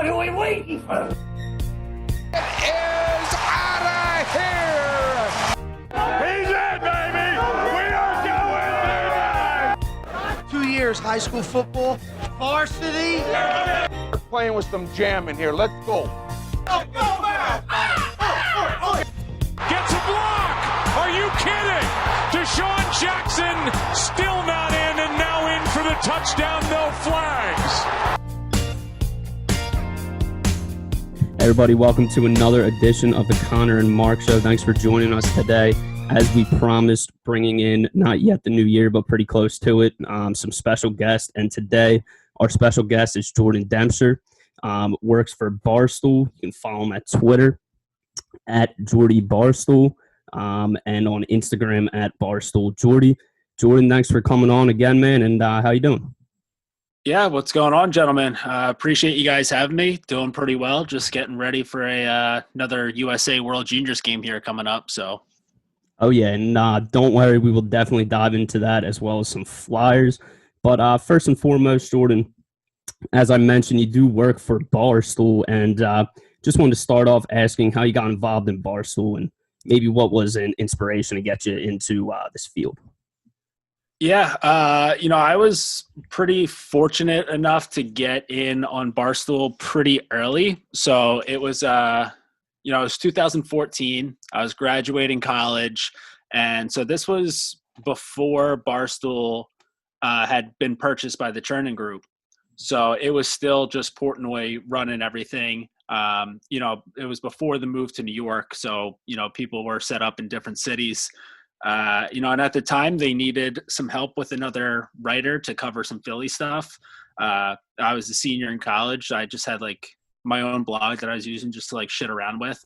What are we waiting for? Is out of here! He's in, baby! We are going in! 2 years high school football, varsity. We're playing with some jam in here. Let's go. Gets a block! Are you kidding? Deshaun Jackson still not in and now in for the touchdown, no flags. Everybody, welcome to another edition of the Connor and Mark Show. Thanks for joining us today. As we promised, bringing in not yet the new year, but pretty close to it, some special guests. And today, our special guest is Jordan Dempster, works for Barstool. You can follow him at Twitter at Jordy Barstool, and on Instagram at Barstool Jordy. Jordan, thanks for coming on again, man. And how you doing? Yeah, what's going on, gentlemen? Appreciate you guys having me. Doing pretty well. Just getting ready for another USA World Juniors game here coming up. So, oh yeah, and don't worry, we will definitely dive into that as well as some flyers. But first and foremost, Jordan, as I mentioned, you do work for Barstool, and just wanted to start off asking how you got involved in Barstool and maybe what was an inspiration to get you into this field. yeah, I was pretty fortunate enough to get in on Barstool pretty early. So it was, it was 2014. I was graduating college. And so this was before Barstool had been purchased by the Chernin Group. So it was still just Portnoy running everything. It was before the move to New York. So, people were set up in different cities. And at the time they needed some help with another writer to cover some Philly stuff. I was a senior in college. I just had my own blog that I was using just to shit around with,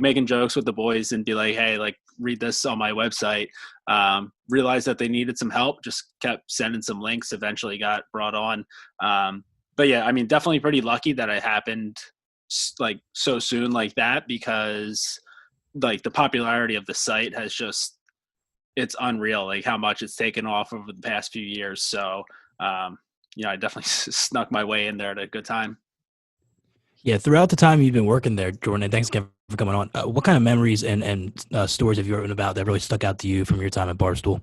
making jokes with the boys and be like, hey, read this on my website. Realized that they needed some help, just kept sending some links, eventually got brought on. But yeah, I mean, definitely pretty lucky that it happened so soon like that, because the popularity of the site has it's unreal, how much it's taken off over the past few years. So, I definitely snuck my way in there at a good time. Yeah, throughout the time you've been working there, Jordan, and thanks again for coming on. What kind of memories and stories have you written about that really stuck out to you from your time at Barstool?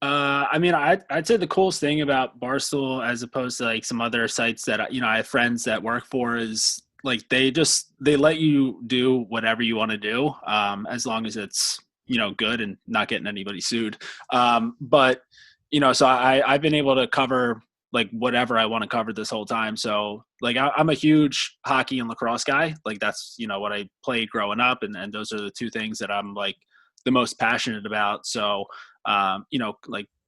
I'd say the coolest thing about Barstool, as opposed to some other sites that, I have friends that work for, is they let you do whatever you want to do, as long as it's, good and not getting anybody sued. But so I've been able to cover whatever I want to cover this whole time. So I'm a huge hockey and lacrosse guy. That's, what I played growing up. And those are the two things that I'm the most passionate about. So,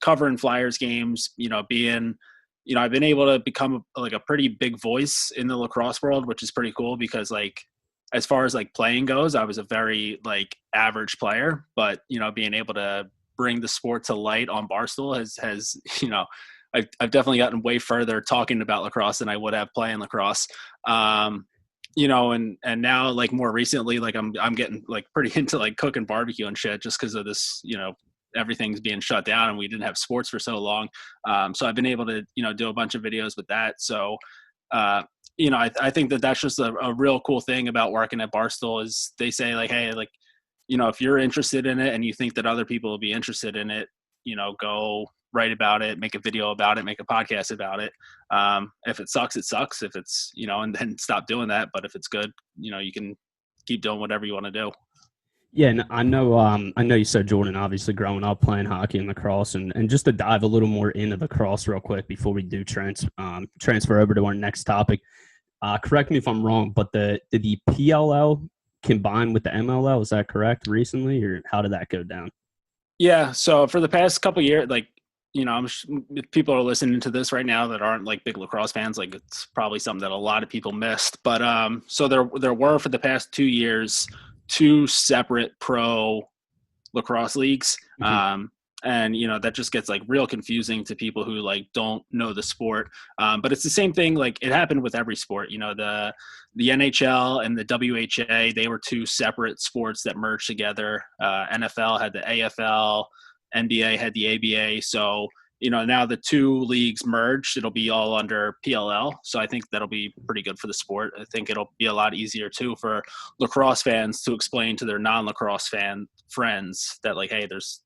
covering Flyers games, being, I've been able to become a pretty big voice in the lacrosse world, which is pretty cool because as far as playing goes, I was a very average player, but, being able to bring the sport to light on Barstool has I've definitely gotten way further talking about lacrosse than I would have playing lacrosse. And now more recently, I'm getting pretty into cooking barbecue and shit just because of this, everything's being shut down and we didn't have sports for so long. So I've been able to, do a bunch of videos with that. So, I think that that's just a real cool thing about working at Barstool is they say hey, if you're interested in it and you think that other people will be interested in it, go write about it, make a video about it, make a podcast about it. If it sucks, it sucks. If it's, and then stop doing that. But if it's good, you can keep doing whatever you want to do. Yeah, and I know you said, Jordan, obviously growing up playing hockey and lacrosse, and just to dive a little more into the lacrosse real quick before we do transfer over to our next topic. Correct me if I'm wrong, but did the PLL combine with the MLL? Is that correct recently, or how did that go down? Yeah, so for the past couple of years, if people are listening to this right now that aren't big lacrosse fans, it's probably something that a lot of people missed. But so there were for the past 2 years 2 separate pro lacrosse leagues. Mm-hmm. And, that just gets real confusing to people who don't know the sport. But it's the same thing. It happened with every sport, the NHL and the WHA, they were 2 separate sports that merged together. NFL had the AFL, NBA had the ABA. So, now the two leagues merged, it'll be all under PLL. So I think that'll be pretty good for the sport. I think it'll be a lot easier too for lacrosse fans to explain to their non-lacrosse fan friends that like, hey, there's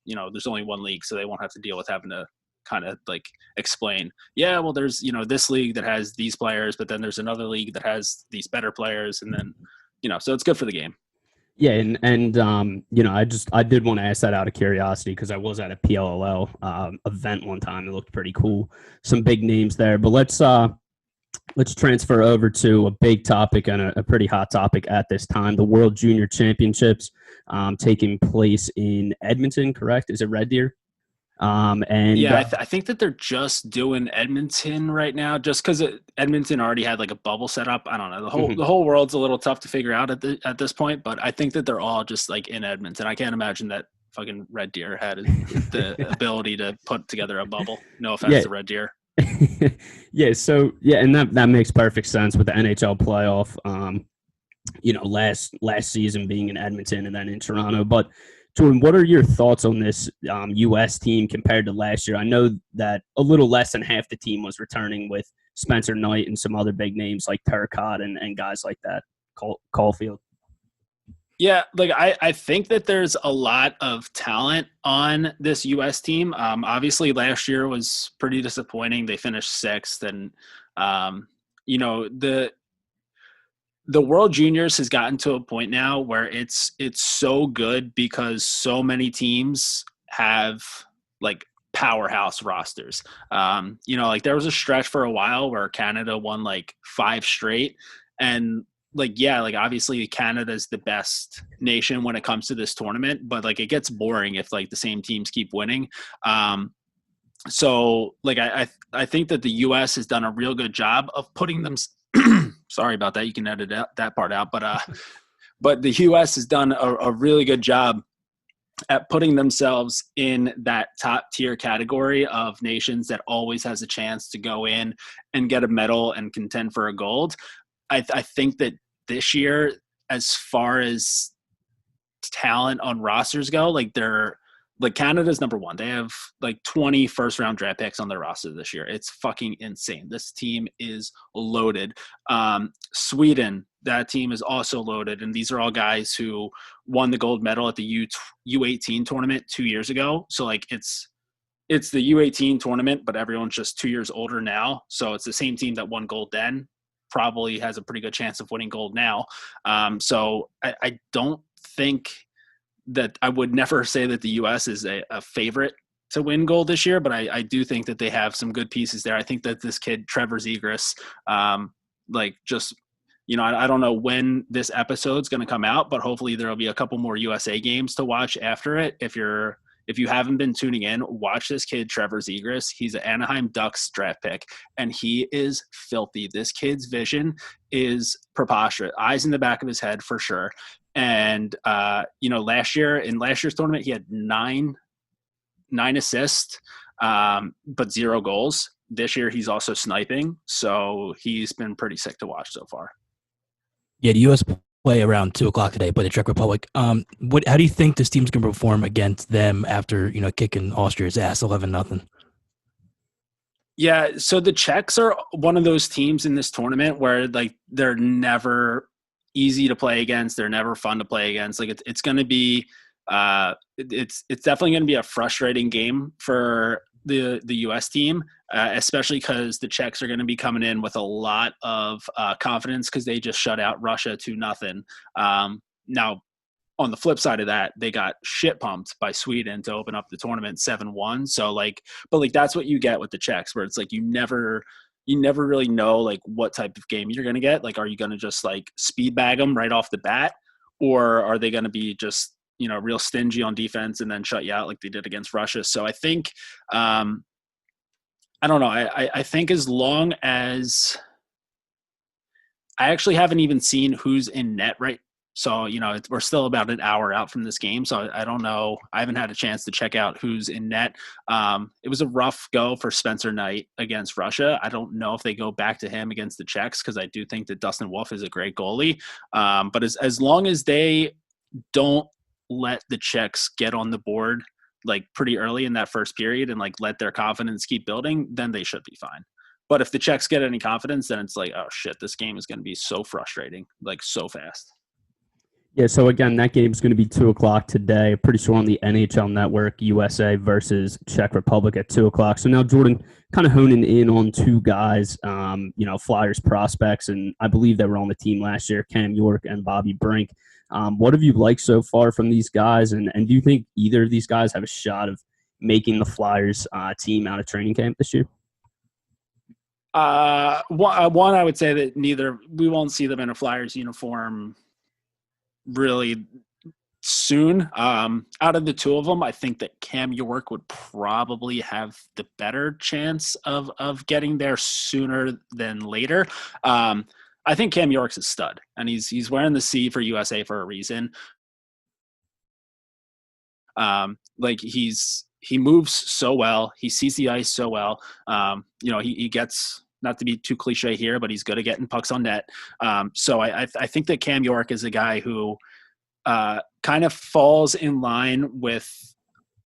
only one league, so they won't have to deal with having to kind of like explain, yeah, well, there's, this league that has these players, but then there's another league that has these better players. And then, so it's good for the game. Yeah, and I did want to ask that out of curiosity because I was at a PLL event one time. It looked pretty cool. Some big names there. But let's transfer over to a big topic and a pretty hot topic at this time: the World Junior Championships taking place in Edmonton. Correct? Is it Red Deer? I think that they're just doing Edmonton right now, just because Edmonton already had like a bubble set up. I don't know. The whole world's a little tough to figure out at this point, but I think that they're all just like in Edmonton. I can't imagine that fucking Red Deer had the ability to put together a bubble. No offense to Red Deer. Yeah. So and that makes perfect sense with the NHL playoff. Last season being in Edmonton and then in Toronto, but. Jordan, what are your thoughts on this U.S. team compared to last year? I know that a little less than half the team was returning with Spencer Knight and some other big names like Turcotte and guys like that, Caulfield. Yeah, like I think that there's a lot of talent on this U.S. team. Obviously, last year was pretty disappointing. They finished sixth, and the World Juniors has gotten to a point now where it's so good because so many teams have like powerhouse rosters. Like there was a stretch for a while where Canada won like 5 straight, and obviously Canada's the best nation when it comes to this tournament, but like it gets boring if like the same teams keep winning. So like I think that the U.S. has done a real good job of putting them. Sorry about that. You can edit that part out. But the U.S. has done a really good job at putting themselves in that top tier category of nations that always has a chance to go in and get a medal and contend for a gold. I think that this year, as far as talent on rosters go, Canada's number one. They have like 20 first-round draft picks on their roster this year. It's fucking insane. This team is loaded. Sweden, that team is also loaded, and these are all guys who won the gold medal at the U18 tournament 2 years ago. So like it's the U18 tournament, but everyone's just 2 years older now. So it's the same team that won gold then, probably has a pretty good chance of winning gold now. So I don't think that I would never say that the U.S. is a favorite to win gold this year, but I do think that they have some good pieces there. I think that this kid, Trevor Zegras, I don't know when this episode's going to come out, but hopefully there'll be a couple more USA games to watch after it. If you haven't been tuning in, watch this kid, Trevor Zegras. He's an Anaheim Ducks draft pick, and he is filthy. This kid's vision is preposterous. Eyes in the back of his head for sure. And, last year's tournament, he had nine assists, but 0 goals. This year, he's also sniping. So he's been pretty sick to watch so far. Yeah, the U.S. play around 2:00 today, play the Czech Republic. How do you think this team's going to perform against them after, kicking Austria's ass 11-0? Yeah, so the Czechs are one of those teams in this tournament where like they're never easy to play against. They're never fun to play against. Like it's going to be, it's definitely going to be a frustrating game for the U.S. team, especially because the Czechs are going to be coming in with a lot of confidence because they just shut out Russia 2-0. Now, on the flip side of that, they got shit pumped by Sweden to open up the tournament 7-1. So but that's what you get with the Czechs, where it's like you never really know like what type of game you're going to get. Like, are you going to just like speed bag them right off the bat, or are they going to be just, real stingy on defense and then shut you out like they did against Russia? So I think, I don't know. I think as long as I actually haven't even seen who's in net right. So, we're still about an hour out from this game. So I don't know. I haven't had a chance to check out who's in net. It was a rough go for Spencer Knight against Russia. I don't know if they go back to him against the Czechs, because I do think that Dustin Wolf is a great goalie. But as long as they don't let the Czechs get on the board like pretty early in that first period and like let their confidence keep building, then they should be fine. But if the Czechs get any confidence, then it's like, oh shit, this game is going to be so frustrating, like so fast. Yeah, so again, that game is going to be 2:00 today. Pretty sure on the NHL Network, USA versus Czech Republic at 2:00. So now, Jordan, kind of honing in on two guys, Flyers prospects, and I believe they were on the team last year, Cam York and Bobby Brink. What have you liked so far from these guys, and do you think either of these guys have a shot of making the Flyers team out of training camp this year? One, I would say that we won't see them in a Flyers uniform really soon. Out of the two of them, I think that Cam York would probably have the better chance of getting there sooner than later. I think Cam York's a stud, and he's wearing the C for USA for a reason. He moves so well, he sees the ice so well. He gets, not to be too cliche here, but he's good at getting pucks on net. So I think that Cam York is a guy who kind of falls in line with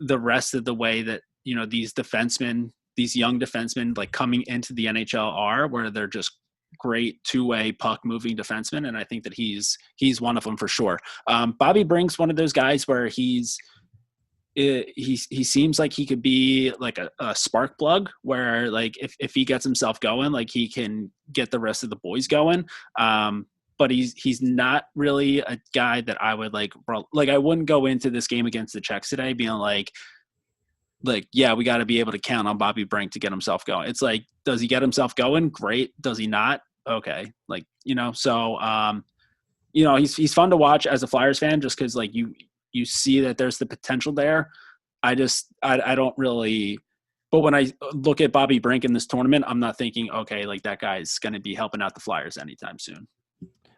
the rest of the way that, these young defensemen like coming into the NHL are, where they're just great two-way puck moving defensemen. And I think that he's one of them for sure. Bobby Brink's one of those guys where he seems like he could be like a spark plug where like if he gets himself going, like he can get the rest of the boys going. But he's not really a guy that I would like I wouldn't go into this game against the Czechs today being like, yeah, we got to be able to count on Bobby Brink to get himself going. It's like, does he get himself going? Great. Does he not? Okay. He's fun to watch as a Flyers fan just because like you see that there's the potential there. I don't really, but when I look at Bobby Brink in this tournament, I'm not thinking, okay, like that guy's going to be helping out the Flyers anytime soon.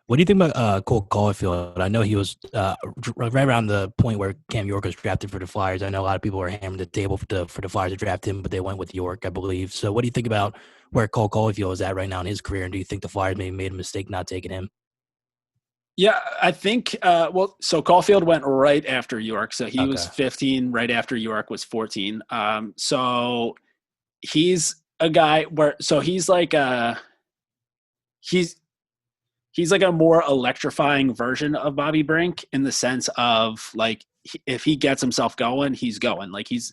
What do you think about Cole Caulfield? I know he was right around the point where Cam York was drafted for the Flyers. I know a lot of people were hammering the table for the Flyers to draft him, but they went with York, I believe. So what do you think about where Cole Caulfield is at right now in his career, and do you think the Flyers maybe made a mistake not taking him? Yeah, I think so Caulfield went right after York. So he was 15 right after York was 14. So he's a guy he's like he's like a more electrifying version of Bobby Brink in the sense of like if he gets himself going, he's going. Like he's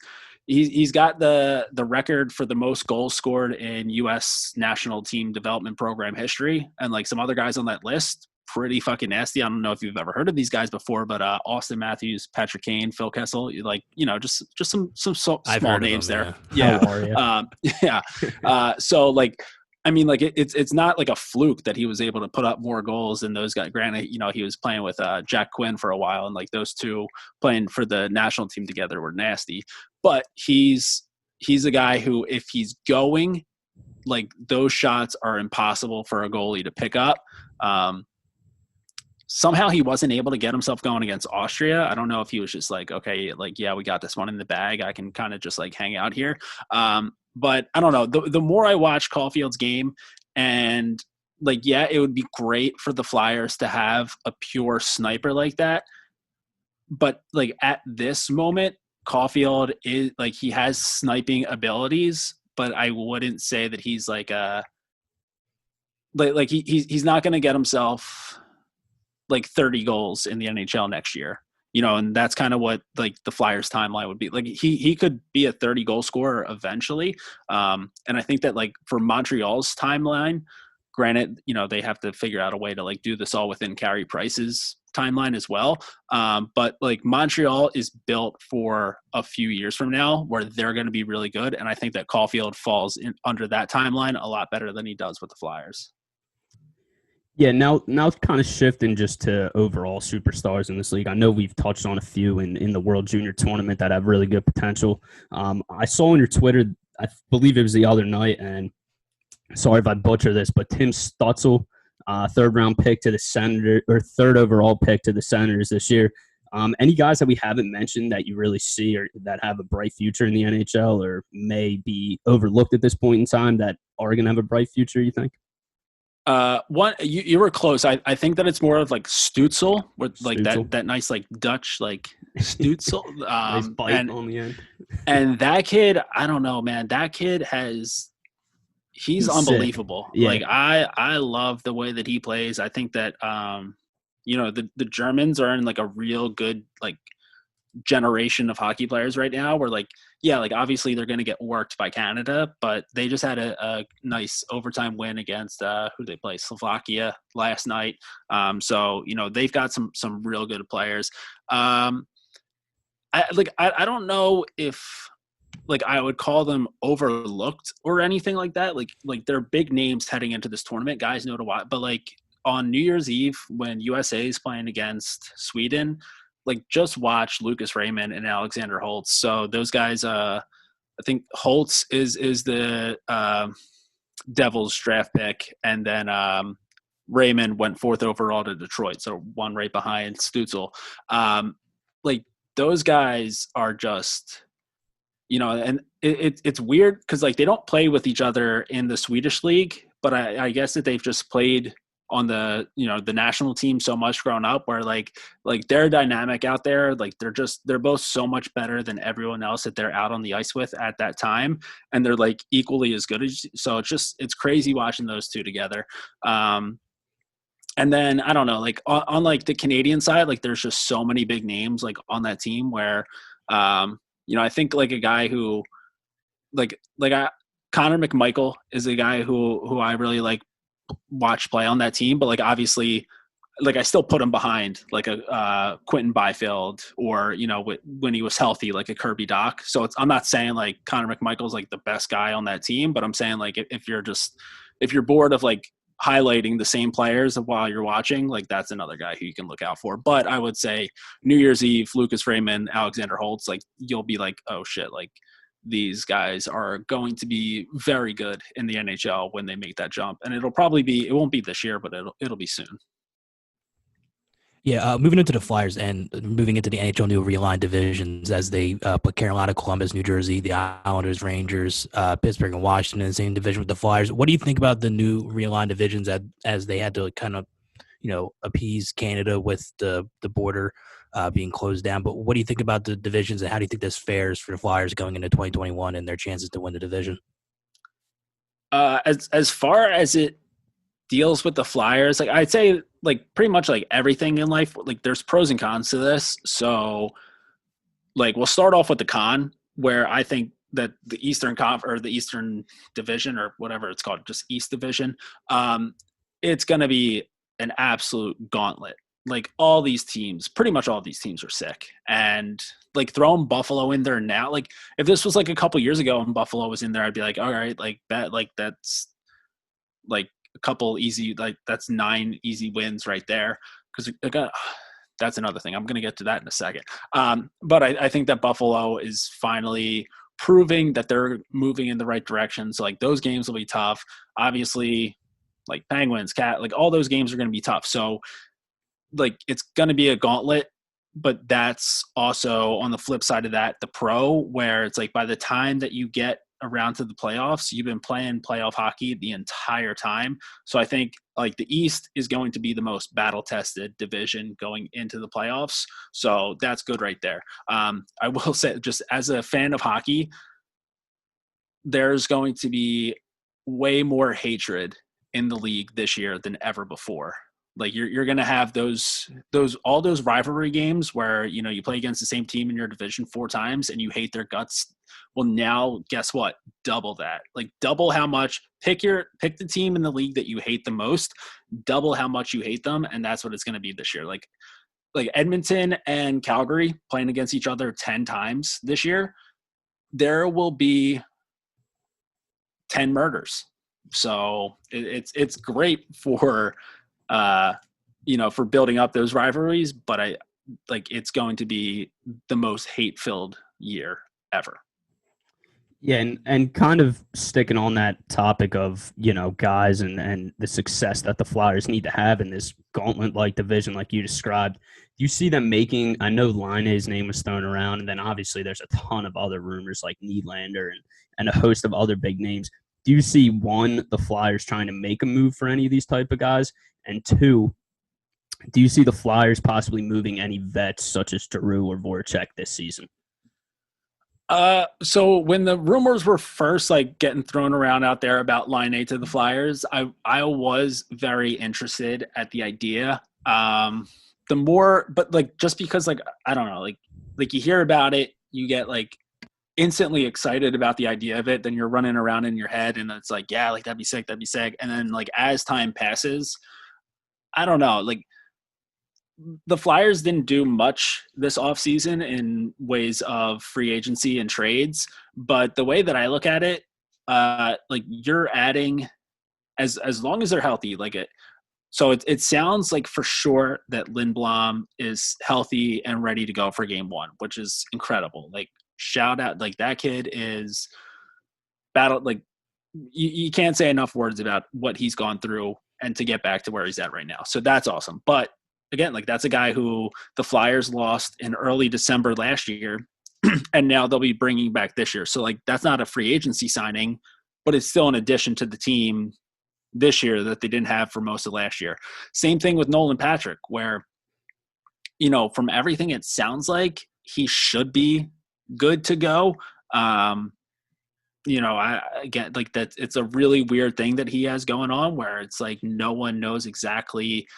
got the record for the most goals scored in U.S. national team development program history, and like some other guys on that list, pretty fucking nasty. I don't know if you've ever heard of these guys before, but Austin Matthews, Patrick Kane, Phil Kessel, just some small names there. Yeah. So like, I mean, like it's not like a fluke that he was able to put up more goals than those guys. Granted, he was playing with Jack Quinn for a while, and like those two playing for the national team together were nasty. But he's a guy who, if he's going, like those shots are impossible for a goalie to pick up. Somehow he wasn't able to get himself going against Austria. I don't know if he was just like, okay, like, yeah, we got this one in the bag. I can kind of just like hang out here. But I don't know. The more I watch Caulfield's game, and like, yeah, it would be great for the Flyers to have a pure sniper like that. But like at this moment, Caulfield is like, he has sniping abilities, but I wouldn't say that he's like he's not going to get himself like 30 goals in the NHL next year. And that's kind of what like the Flyers timeline would be. Like he could be a 30 goal scorer eventually. And I think that like for Montreal's timeline, granted, they have to figure out a way to like do this all within Carey Price's timeline as well. But like Montreal is built for a few years from now where they're going to be really good. And I think that Caulfield falls in under that timeline a lot better than he does with the Flyers. Yeah, now kind of shifting just to overall superstars in this league. I know we've touched on a few in the World Junior Tournament that have really good potential. I saw on your Twitter, I believe it was the other night, and sorry if I butcher this, but Tim Stutzel, third overall pick to the Senators this year. Any guys that we haven't mentioned that you really see or that have a bright future in the NHL or may be overlooked at this point in time that are going to have a bright future, you think? One you were close. I think that it's more of like Stutzel with like Stutzel. that nice like Dutch like Stutzel. Nice bite and on the end. and that kid, I don't know, man. That kid he's Sick. unbelievable. Yeah. Like I love the way that he plays. I think that the Germans are in like a real good like generation of hockey players right now where like obviously they're going to get worked by Canada, but they just had a nice overtime win against who they play, Slovakia last night. So they've got some real good players. I don't know if like I would call them overlooked or anything like that. Like they're big names heading into this tournament. Guys know to watch, but like on New Year's Eve when USA is playing against Sweden, like just watch Lucas Raymond and Alexander Holtz. So those guys, I think Holtz is the Devils draft pick, and then Raymond went 4th overall to Detroit, so one right behind Stutzel. Like those guys are just, and it's weird because like they don't play with each other in the Swedish league, but I guess that they've just played on the the national team so much growing up where like their dynamic out there, like they're both so much better than everyone else that they're out on the ice with at that time, and they're like equally as good as, so it's crazy watching those two together. And then I don't know, like on like the Canadian side, like there's just so many big names like on that team where I think like a guy who Connor McMichael is a guy who I really like watch play on that team, but like obviously like I still put him behind like a Quentin Byfield or when he was healthy like a Kirby Doc. So I'm not saying like Connor McMichael's like the best guy on that team, but I'm saying like if you're bored of like highlighting the same players while you're watching, like that's another guy who you can look out for. But I would say New Year's Eve, Lucas Raymond, Alexander Holtz, like you'll be like, oh shit, like these guys are going to be very good in the NHL when they make that jump. And it won't be this year, but it'll be soon. Yeah, moving into the Flyers and moving into the NHL new realigned divisions as they put Carolina, Columbus, New Jersey, the Islanders, Rangers, Pittsburgh, and Washington in the same division with the Flyers. What do you think about the new realigned divisions as they had to kind of, appease Canada with the border being closed down? But what do you think about the divisions, and how do you think this fares for the Flyers going into 2021 and their chances to win the division? As far as it deals with the Flyers, like I'd say like pretty much like everything in life, like there's pros and cons to this. So like we'll start off with the con, where I think that the Eastern or the Eastern Division or whatever it's called, just East Division, it's going to be an absolute gauntlet. Like pretty much all these teams are sick, and like throwing Buffalo in there now, like if this was like a couple years ago and Buffalo was in there, I'd be like, all right, like that, like that's like a couple easy, like that's 9 easy wins right there. Because that's another thing. I'm going to get to that in a second. But I think that Buffalo is finally proving that they're moving in the right direction. So like those games will be tough. Obviously, like Penguins, like all those games are going to be tough. So like it's going to be a gauntlet, but that's also on the flip side of that, the pro, where it's like by the time that you get around to the playoffs, you've been playing playoff hockey the entire time. So I think like the East is going to be the most battle tested division going into the playoffs. So that's good right there. I will say, just as a fan of hockey, there's going to be way more hatred in the league this year than ever before. Like you're going to have all those rivalry games where, you play against the same team in your division 4 times and you hate their guts. Well, now guess what? Double that, like double how much, pick the team in the league that you hate the most, double how much you hate them. And that's what it's going to be this year. Like Edmonton and Calgary playing against each other 10 times this year, there will be 10 murders. So it's great for, for building up those rivalries, but it's going to be the most hate-filled year ever. Yeah, and kind of sticking on that topic of, guys and the success that the Flyers need to have in this gauntlet-like division like you described. You see them making, I know Laine's name was thrown around, and then obviously there's a ton of other rumors like Nylander and a host of other big names. do you see, one, the Flyers trying to make a move for any of these type of guys? And two, do you see the Flyers possibly moving any vets such as Giroux or Voracek this season? So when the rumors were first like getting thrown around out there about Line A to the Flyers, I was very interested at the idea. The more, but like just because like I don't know, like you hear about it, you get like instantly excited about the idea of it, then you're running around in your head and it's like, yeah, like that'd be sick. And then like as time passes, I don't know, like the Flyers didn't do much this offseason in ways of free agency and trades, but the way that I look at it, like you're adding as long as they're healthy, like it. So it sounds like for sure that Lindblom is healthy and ready to go for game one, which is incredible. Like shout out, like that kid is battle. Like you can't say enough words about what he's gone through and to get back to where he's at right now. So that's awesome. But again, like that's a guy who the Flyers lost in early December last year, and now they'll be bringing back this year. So like that's not a free agency signing, but it's still an addition to the team this year that they didn't have for most of last year. Same thing with Nolan Patrick, where, you know, from everything it sounds like he should be good to go. You know, I get like that. It's a really weird thing that he has going on where it's like no one knows exactly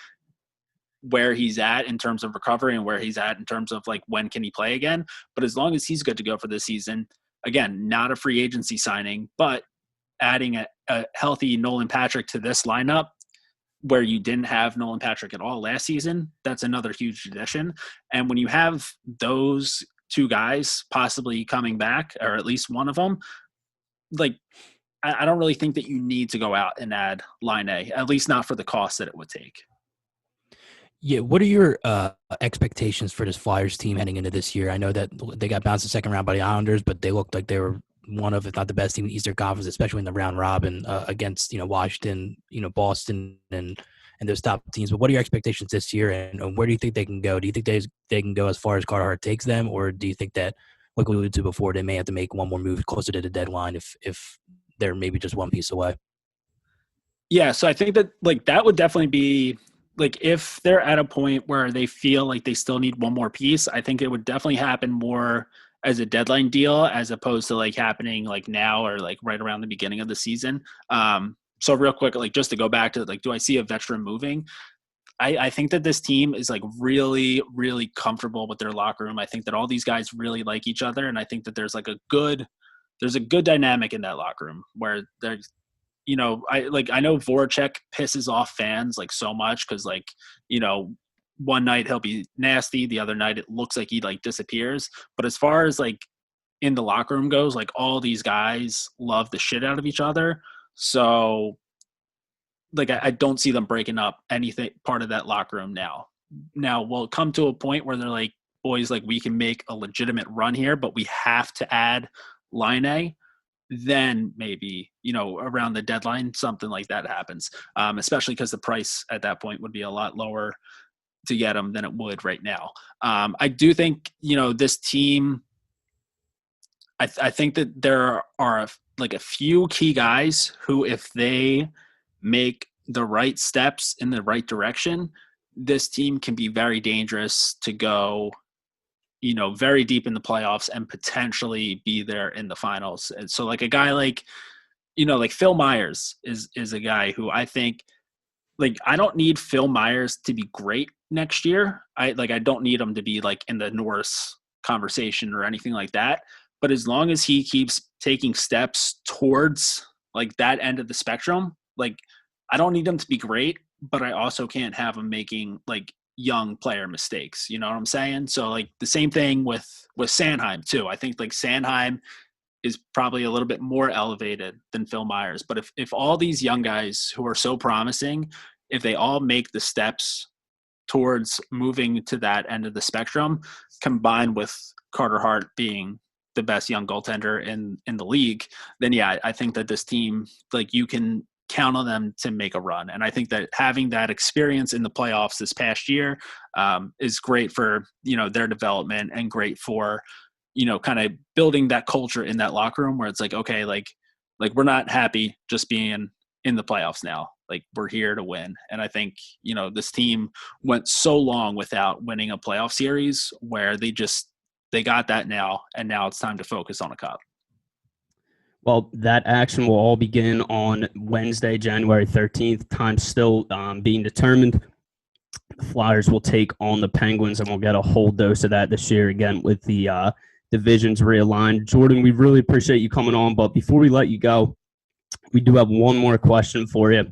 where he's at in terms of recovery and where he's at in terms of like when can he play again. But as long as he's good to go for this season, again, not a free agency signing, but adding a healthy Nolan Patrick to this lineup where you didn't have Nolan Patrick at all last season, that's another huge addition. And when you have those two guys possibly coming back, or at least one of them, like I don't really think that you need to go out and add Line A, at least not for the cost that it would take. Yeah, what are your expectations for this Flyers team heading into this year? I know that they got bounced the second round by the Islanders, but they looked like they were one of, if not the best team in the Eastern Conference, especially in the round robin against, you know, Washington, you know, Boston and those top teams. But what are your expectations this year, and where do you think they can go? Do you think they can go as far as Carter Hart takes them, or do you think that, like we alluded to before, they may have to make one more move closer to the deadline if they're maybe just one piece away? Yeah, so I think that like that would definitely be like if they're at a point where they feel like they still need one more piece, I think it would definitely happen more as a deadline deal as opposed to like happening like now or like right around the beginning of the season. So real quick, like just to go back to like, do I see a veteran moving? I think that this team is like really, really comfortable with their locker room. I think that all these guys really like each other. And I think that there's a good dynamic in that locker room where there's, you know, I know Voracek pisses off fans like so much because like, you know, one night he'll be nasty, the other night it looks like he like disappears. But as far as like in the locker room goes, like all these guys love the shit out of each other. So like I don't see them breaking up anything part of that locker room now. Now we'll come to a point where they're like, boys, like we can make a legitimate run here, but we have to add Line A. Then maybe, you know, around the deadline, something like that happens, especially because the price at that point would be a lot lower to get them than it would right now. I do think, you know, this team, I think that there are like a few key guys who, if they make the right steps in the right direction, this team can be very dangerous to go, you know, very deep in the playoffs and potentially be there in the finals. And so like a guy like, you know, like Phil Myers is a guy who I think, like, I don't need Phil Myers to be great next year. I don't need him to be like in the Norris conversation or anything like that. But as long as he keeps taking steps towards like that end of the spectrum, like I don't need him to be great, but I also can't have him making like young player mistakes. You know what I'm saying? So like the same thing with Sanheim too. I think like Sanheim is probably a little bit more elevated than Phil Myers. But if all these young guys who are so promising, if they all make the steps towards moving to that end of the spectrum, combined with Carter Hart being the best young goaltender in the league, then yeah, I think that this team, like you can count on them to make a run. And I think that having that experience in the playoffs this past year is great for, you know, their development and great for, you know, kind of building that culture in that locker room where it's like, okay, like Like, we're not happy just being in the playoffs now. Like, we're here to win. And I think, this team went so long without winning a playoff series where they got that now, and now it's time to focus on a cup. Well, that action will all begin on Wednesday, January 13th. Time still being determined. The Flyers will take on the Penguins, and we'll get a whole dose of that this year again with the divisions realigned. Jordan, we really appreciate you coming on, but before we let you go, we do have one more question for you,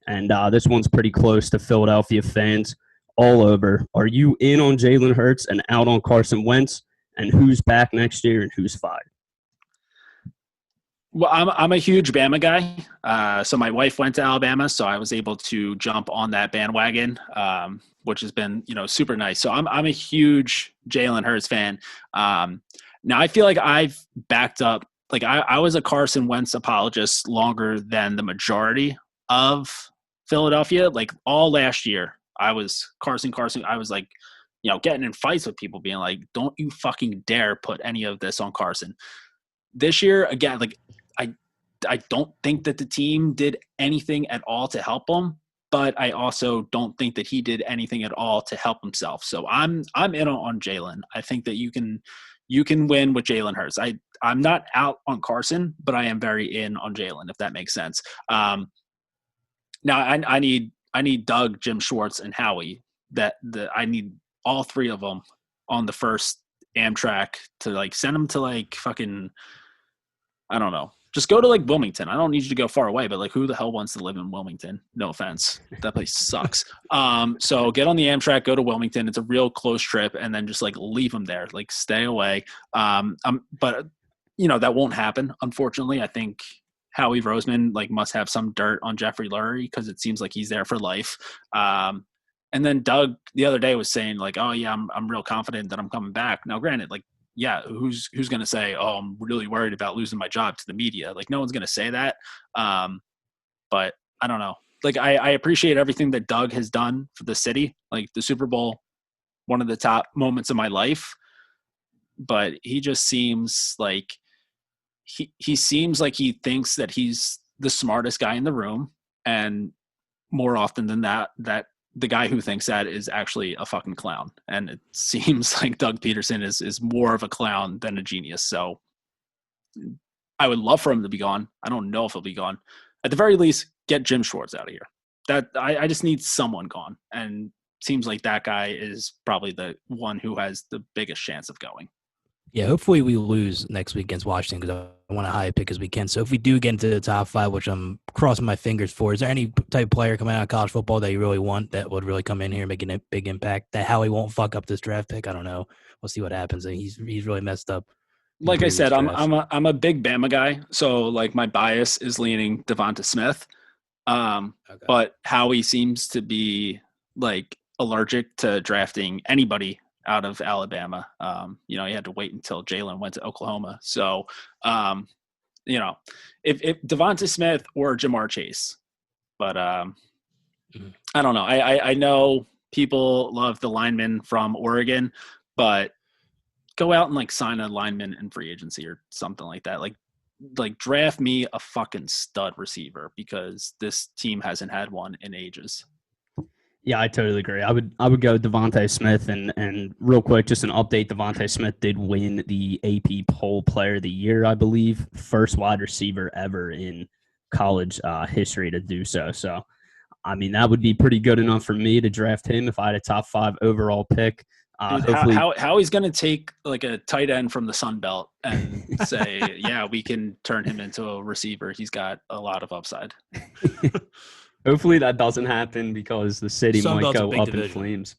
and this one's pretty close to Philadelphia fans all over. Are you in on Jalen Hurts and out on Carson Wentz, and who's back next year and who's fired? Well, I'm a huge Bama guy. So my wife went to Alabama, so I was able to jump on that bandwagon, which has been, super nice. So I'm a huge Jalen Hurts fan. Now I feel like I've backed up. Like I was a Carson Wentz apologist longer than the majority of Philadelphia. Like all last year, I was Carson. I was like, getting in fights with people, being like, "Don't you fucking dare put any of this on Carson." This year, again, like I don't think that the team did anything at all to help him, but I also don't think that he did anything at all to help himself. So I'm in on Jalen. I think that you can win with Jalen Hurts. I'm not out on Carson, but I am very in on Jalen, if that makes sense. Now I need Doug, Jim Schwartz, and Howie. I need all three of them on the first Amtrak to like send them to like fucking, I don't know. Just go to like Wilmington. I don't need you to go far away, but like who the hell wants to live in Wilmington? No offense. That place sucks. So get on the Amtrak, go to Wilmington. It's a real close trip, and then just like leave them there. Like stay away. But that won't happen. Unfortunately, I think Howie Roseman like must have some dirt on Jeffrey Lurie because it seems like he's there for life. And then Doug the other day was saying like, oh yeah, I'm real confident that I'm coming back. Now granted, like, yeah, who's going to say, oh, I'm really worried about losing my job to the media? Like, no one's going to say that. But I don't know. Like, I appreciate everything that Doug has done for the city. Like, the Super Bowl, one of the top moments of my life. But he just seems like he seems like he thinks that he's the smartest guy in the room. And more often than that the guy who thinks that is actually a fucking clown. And it seems like Doug Peterson is more of a clown than a genius. So I would love for him to be gone. I don't know if he'll be gone. At the very least, get Jim Schwartz out of here. That I just need someone gone. And seems like that guy is probably the one who has the biggest chance of going. Yeah, hopefully we lose next week against Washington because I want a high pick as we can. So if we do get into the top five, which I'm crossing my fingers for, is there any type of player coming out of college football that you really want that would really come in here and make a big impact? That Howie won't fuck up this draft pick? I don't know. We'll see what happens. He's really messed up. Like I said, I'm a big Bama guy, so like my bias is leaning Devonta Smith. Okay. But Howie seems to be like allergic to drafting anybody out of Alabama. He had to wait until Jalen went to Oklahoma. So, if Devonta Smith or Jamar Chase, but I don't know. I know people love the lineman from Oregon, but go out and like sign a lineman in free agency or something like that. Like draft me a fucking stud receiver because this team hasn't had one in ages. Yeah, I totally agree. I would go Devonta Smith, and real quick, just an update. Devonta Smith did win the AP Poll Player of the Year, I believe, first wide receiver ever in college history to do so. So, I mean, that would be pretty good enough for me to draft him if I had a top 5 overall pick. How he's going to take like a tight end from the Sun Belt and say, yeah, we can turn him into a receiver. He's got a lot of upside. Hopefully that doesn't happen because the city might go up in flames.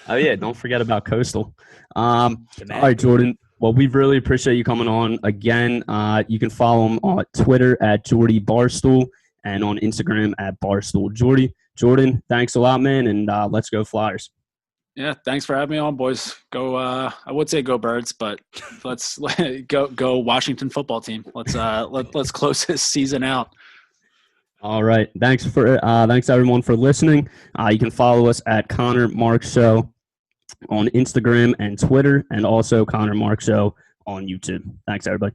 Oh, yeah. Don't forget about Coastal. All right, Jordan. Well, we really appreciate you coming on again. You can follow him on Twitter at Jordy Barstool and on Instagram at Barstool Jordy. Jordan, thanks a lot, man, and let's go Flyers. Yeah, thanks for having me on, boys. Go, I would say go Birds, but let's go Washington football team. Let's close this season out. All right. Thanks everyone for listening. You can follow us at Connor Mark Show on Instagram and Twitter, and also Connor Mark Show on YouTube. Thanks, everybody.